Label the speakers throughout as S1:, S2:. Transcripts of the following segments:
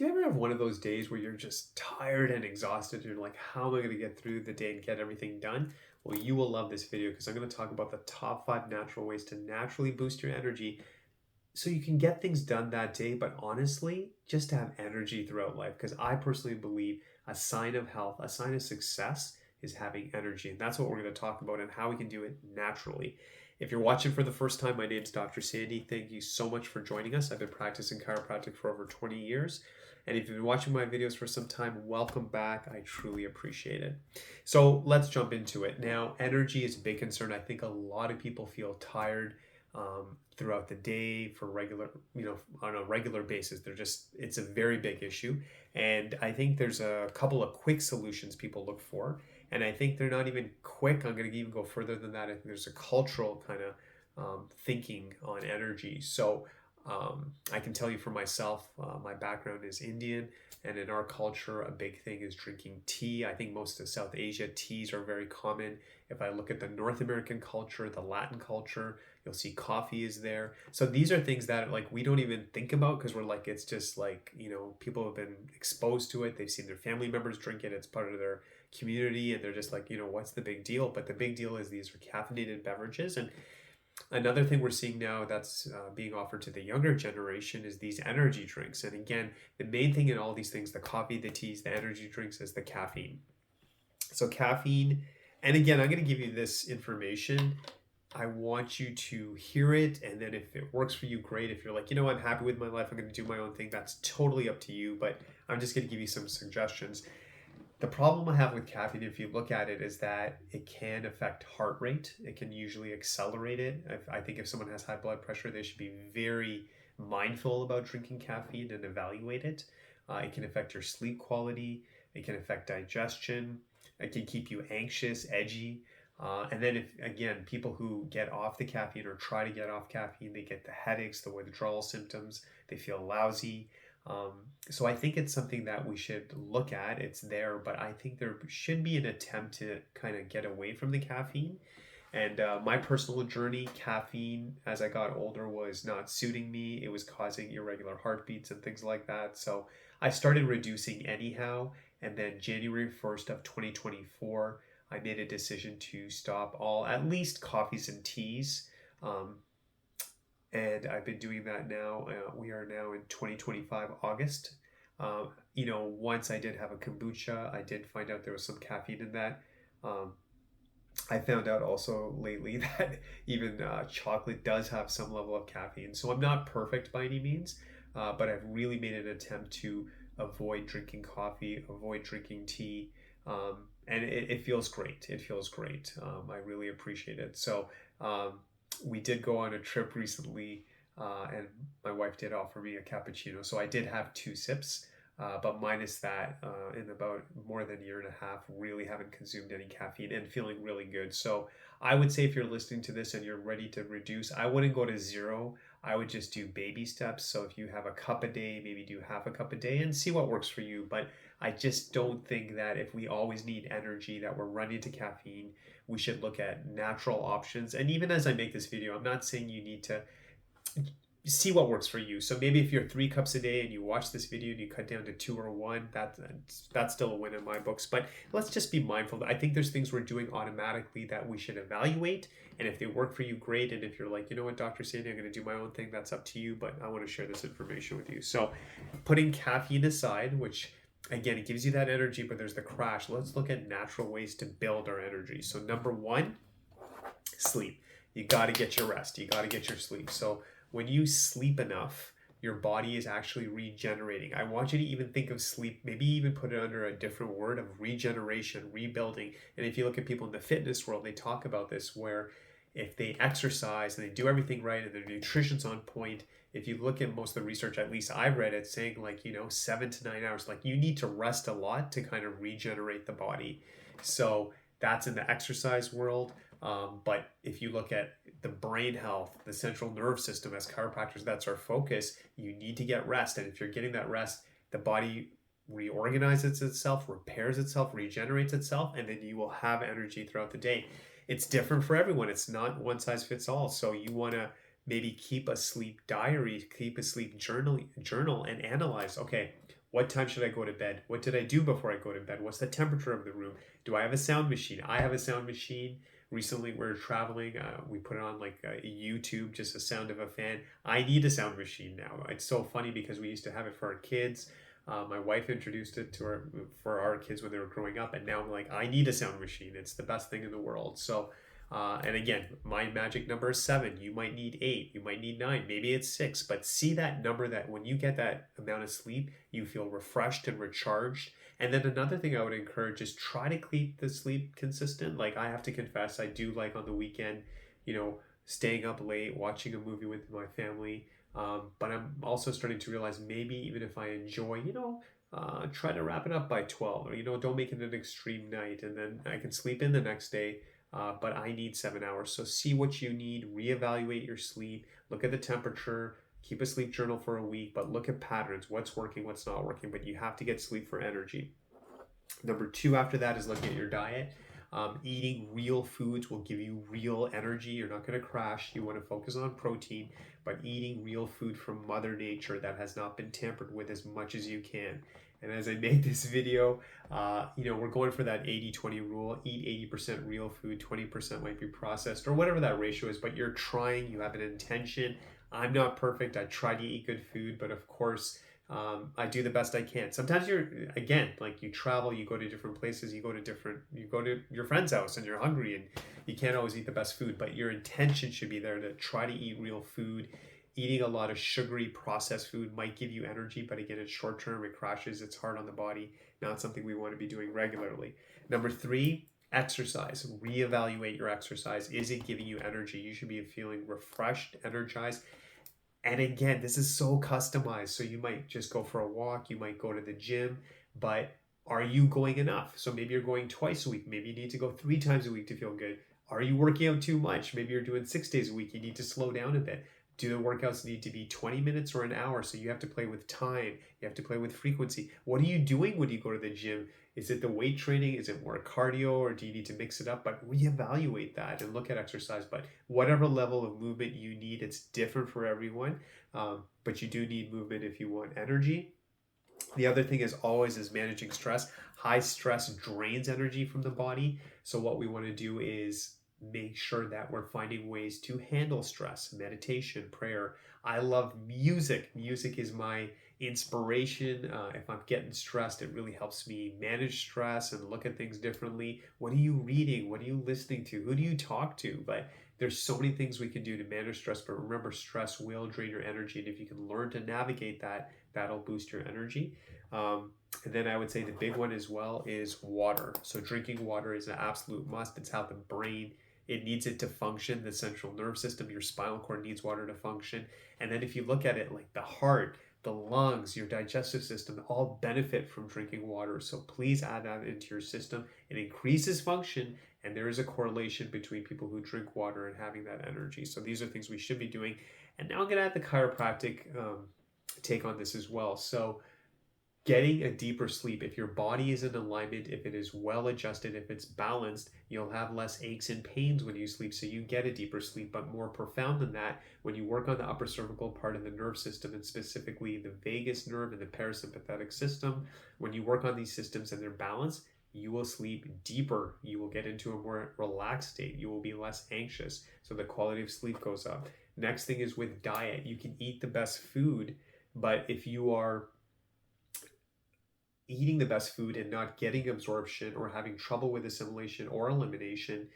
S1: Do you ever have one of those days where you're just tired and exhausted? You're like, how am I going to get through the day and get everything done? Well, you will love this video because I'm going to talk about the top 5 natural ways to naturally boost your energy so you can get things done that day, but honestly, just to have energy throughout life. Because I personally believe a sign of health, a sign of success is having energy. And that's what we're going to talk about and how we can do it naturally. If you're watching for the first time, my name's Dr. Sandy. Thank you so much for joining us. I've been practicing chiropractic for over 20 years. And if you've been watching my videos for some time, welcome back. I truly appreciate it. So let's jump into it. Now, energy is a big concern. I think a lot of people feel tired throughout the day for regular, on a regular basis. It's a very big issue. And I think there's a couple of quick solutions people look for. And I think they're not even quick. I'm going to even go further than that. I think there's a cultural kind of thinking on energy. So I can tell you for myself, my background is Indian, and in our culture, a big thing is drinking tea. I think most of South Asia, teas are very common. If I look at the North American culture, the Latin culture, you'll see coffee is there. So these are things that like we don't even think about because we're like, it's just like, people have been exposed to it. They've seen their family members drink it. It's part of their community, and they're just like, what's the big deal? But the big deal is these are caffeinated beverages. And another thing we're seeing now that's being offered to the younger generation is these energy drinks. And again, the main thing in all these things, the coffee, the teas, the energy drinks, is the caffeine. So caffeine, and again, I'm going to give you this information. I want you to hear it, and then if it works for you, great. If you're like, I'm happy with my life, I'm going to do my own thing, that's totally up to you. But I'm just going to give you some suggestions. The problem I have with caffeine, if you look at it, is that it can affect heart rate. It can usually accelerate it. I think if someone has high blood pressure, they should be very mindful about drinking caffeine and evaluate it. It can affect your sleep quality. It can affect digestion. It can keep you anxious, edgy. And then people who get off the caffeine or try to get off caffeine, they get the headaches, the withdrawal symptoms, they feel lousy. So I think it's something that we should look at. It's there, but I think there should be an attempt to kind of get away from the caffeine. And my personal journey, caffeine, as I got older, was not suiting me. It was causing irregular heartbeats and things like that. So I started reducing anyhow. And then January 1st of 2024, I made a decision to stop at least coffees and teas. And I've been doing that now. We are now in 2025, August. Once I did have a kombucha, I did find out there was some caffeine in that. I found out also lately that even chocolate does have some level of caffeine. So I'm not perfect by any means, but I've really made an attempt to avoid drinking coffee, avoid drinking tea. And it feels great. It feels great. I really appreciate it. So we did go on a trip recently, and my wife did offer me a cappuccino. So I did have 2 sips, but minus that, in about more than a year and a half, really haven't consumed any caffeine and feeling really good. So I would say if you're listening to this and you're ready to reduce, I wouldn't go to 0. I would just do baby steps. So if you have a cup a day, maybe do half a cup a day and see what works for you. But I just don't think that if we always need energy, that we're running to caffeine. We should look at natural options. And even as I make this video, I'm not saying you need to see what works for you. So maybe if you're 3 cups a day and you watch this video and you cut down to 2 or 1, that's still a win in my books. But let's just be mindful. I think there's things we're doing automatically that we should evaluate. And if they work for you, great. And if you're like, Dr. Sandy, I'm going to do my own thing, that's up to you. But I want to share this information with you. So putting caffeine aside, which again, it gives you that energy, but there's the crash. Let's look at natural ways to build our energy. So number 1, sleep. You got to get your rest. You got to get your sleep. So when you sleep enough, your body is actually regenerating. I want you to even think of sleep, maybe even put it under a different word of regeneration, rebuilding. And if you look at people in the fitness world, they talk about this, where if they exercise and they do everything right and their nutrition's on point, if you look at most of the research, at least I've read it, saying 7 to 9 hours, you need to rest a lot to kind of regenerate the body. So that's in the exercise world. But if you look at the brain health, the central nervous system, as chiropractors, that's our focus. You need to get rest. And if you're getting that rest, the body reorganizes itself, repairs itself, regenerates itself, and then you will have energy throughout the day. It's different for everyone. It's not one size fits all. So you want to maybe keep a sleep diary, keep a sleep journal and analyze, okay, What time should I go to bed? What did I do before I go to bed? What's the temperature of the room? Do I have a sound machine? I have a sound machine. Recently, we were traveling. We put it on like YouTube, just the sound of a fan. I need a sound machine now. It's so funny because we used to have it for our kids. My wife introduced it to her for our kids when they were growing up, and now I'm like, I need a sound machine. It's the best thing in the world. So, and again, my magic number is 7. You might need 8. You might need 9. Maybe it's 6. But see that number, that when you get that amount of sleep, you feel refreshed and recharged. And then another thing I would encourage is try to keep the sleep consistent. Like, I have to confess, I do like on the weekend, staying up late, watching a movie with my family. But I'm also starting to realize maybe even if I enjoy, try to wrap it up by 12, or, don't make it an extreme night, and then I can sleep in the next day. But I need 7 hours. So see what you need, reevaluate your sleep, look at the temperature, keep a sleep journal for a week, but look at patterns, what's working, what's not working, but you have to get sleep for energy. Number 2 after that is looking at your diet. Eating real foods will give you real energy. You're not going to crash. You want to focus on protein, but eating real food from Mother Nature that has not been tampered with as much as you can. And as I make this video, we're going for that 80-20 rule. Eat 80% real food, 20% might be processed, or whatever that ratio is, but you're trying, you have an intention. I'm not perfect. I try to eat good food, but of course, I do the best I can. Sometimes you travel, you go to different places, you go to your friend's house and you're hungry and you can't always eat the best food, but your intention should be there to try to eat real food. Eating a lot of sugary processed food might give you energy, but again, it's short term, it crashes, it's hard on the body, not something we want to be doing regularly. Number 3, exercise. Reevaluate your exercise. Is it giving you energy? You should be feeling refreshed, energized. And again, this is so customized. So you might just go for a walk, you might go to the gym, but are you going enough? So maybe you're going twice a week. Maybe you need to go 3 times a week to feel good. Are you working out too much? Maybe you're doing 6 days a week. You need to slow down a bit. Do the workouts need to be 20 minutes or an hour? So you have to play with time. You have to play with frequency. What are you doing when you go to the gym? Is it the weight training? Is it more cardio, or do you need to mix it up? But reevaluate that and look at exercise. But whatever level of movement you need, it's different for everyone. But you do need movement if you want energy. The other thing is managing stress. High stress drains energy from the body. So what we want to do is make sure that we're finding ways to handle stress. Meditation, prayer. I love music. Music is my inspiration. If I'm getting stressed, it really helps me manage stress and look at things differently. What are you reading? What are you listening to? Who do you talk to? But there's so many things we can do to manage stress, but remember, stress will drain your energy, and if you can learn to navigate that, that'll boost your energy. And then I would say the big one as well is water. So drinking water is an absolute must. It's how the brain, it needs it to function. The central nerve system, your spinal cord needs water to function. And then if you look at it, like the heart, the lungs, your digestive system, all benefit from drinking water. So please add that into your system. It increases function, and there is a correlation between people who drink water and having that energy. So these are things we should be doing. And now I'm going to add the chiropractic take on this as well. So getting a deeper sleep, if your body is in alignment, if it is well adjusted, if it's balanced, you'll have less aches and pains when you sleep, so you get a deeper sleep. But more profound than that, when you work on the upper cervical part of the nerve system, and specifically the vagus nerve and the parasympathetic system, when you work on these systems and they're balanced, you will sleep deeper. You will get into a more relaxed state. You will be less anxious, so the quality of sleep goes up. Next thing is with diet. You can eat the best food, but if you are eating the best food and not getting absorption, or having trouble with assimilation or elimination,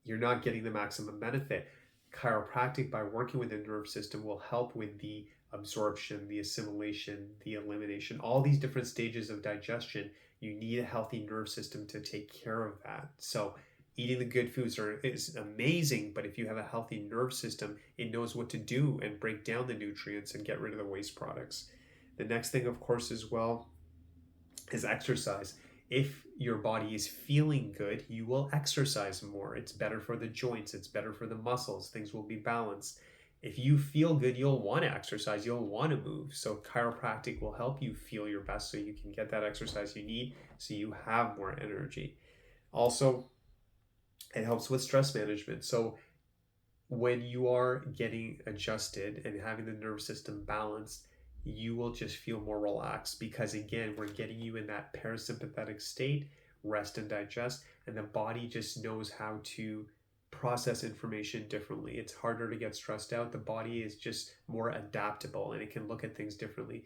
S1: you're not getting the maximum benefit. Chiropractic, by working with the nerve system, will help with the absorption, the assimilation, the elimination, all these different stages of digestion. You need a healthy nerve system to take care of that. So eating the good foods is amazing, but if you have a healthy nerve system, it knows what to do and break down the nutrients and get rid of the waste products. The next thing, of course, as well, is exercise. If your body is feeling good, you will exercise more. It's better for the joints, it's better for the muscles, things will be balanced. If you feel good, you'll want to exercise, you'll want to move. So chiropractic will help you feel your best so you can get that exercise you need, so you have more energy. Also, it helps with stress management. So when you are getting adjusted and having the nerve system balanced, you will just feel more relaxed, because again, we're getting you in that parasympathetic state, rest and digest, and the body just knows how to process information differently. It's harder to get stressed out. The body is just more adaptable and it can look at things differently.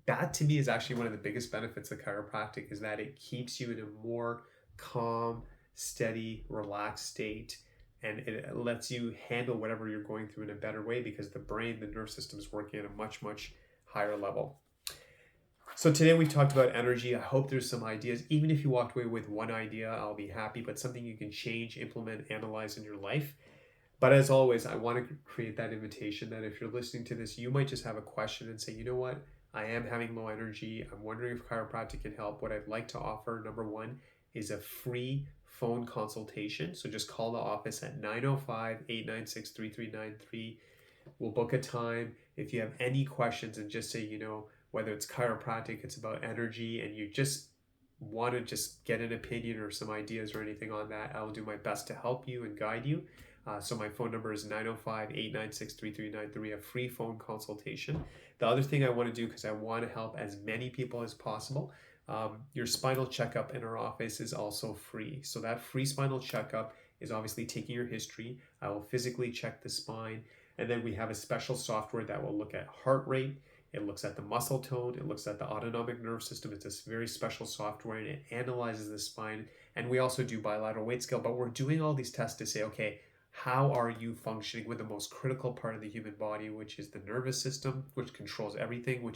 S1: That to me is actually one of the biggest benefits of chiropractic, is that it keeps you in a more calm, steady, relaxed state, and it lets you handle whatever you're going through in a better way, because the brain, the nerve system is working at a much, much higher level. So today we've talked about energy. I hope there's some ideas. Even if you walked away with one idea, I'll be happy, but something you can change, implement, analyze in your life. But as always, I want to create that invitation that if you're listening to this, you might just have a question and say, you know what? I am having low energy. I'm wondering if chiropractic can help. What I'd like to offer, number one, is a free phone consultation. So just call the office at 905-896-3393. We'll book a time. If you have any questions, and just say, whether it's chiropractic, it's about energy, and you just want to just get an opinion or some ideas or anything on that, I'll do my best to help you and guide you. So my phone number is 905-896-3393, a free phone consultation. The other thing I want to do, because I want to help as many people as possible, your spinal checkup in our office is also free. So that free spinal checkup is obviously taking your history. I will physically check the spine, and then we have a special software that will look at heart rate. It looks at the muscle tone. It looks at the autonomic nerve system. It's this very special software, and it analyzes the spine. And we also do bilateral weight scale, but we're doing all these tests to say, okay, how are you functioning with the most critical part of the human body, which is the nervous system, which controls everything,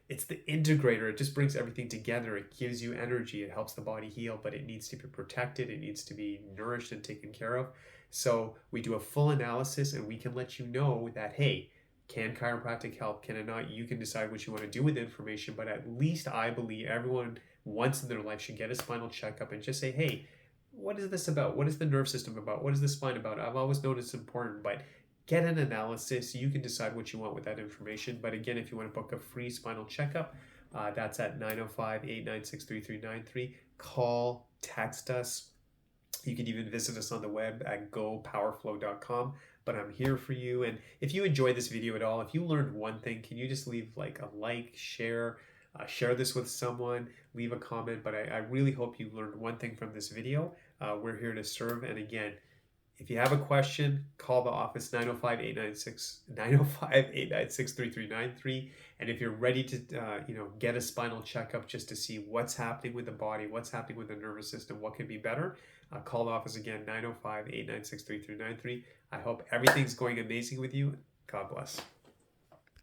S1: it's the integrator. It just brings everything together. It gives you energy. It helps the body heal, but it needs to be protected. It needs to be nourished and taken care of. So we do a full analysis, and we can let you know that, hey, can chiropractic help? Can it not? You can decide what you want to do with the information, but at least I believe everyone once in their life should get a spinal checkup and just say, hey, what is this about? What is the nerve system about? What is the spine about? I've always known it's important, but get an analysis. You can decide what you want with that information. But again, if you want to book a free spinal checkup, that's at 905-896-3393. Call, text us. You can even visit us on the web at gopowerflow.com. But I'm here for you. And if you enjoyed this video at all, if you learned one thing, can you just leave like a like, share this with someone, leave a comment. But I really hope you learned one thing from this video. We're here to serve. And again, if you have a question, call the office, 905-896-3393. And if you're ready to get a spinal checkup just to see what's happening with the body, what's happening with the nervous system, what could be better, call the office again, 905-896-3393. I hope everything's going amazing with you. God bless.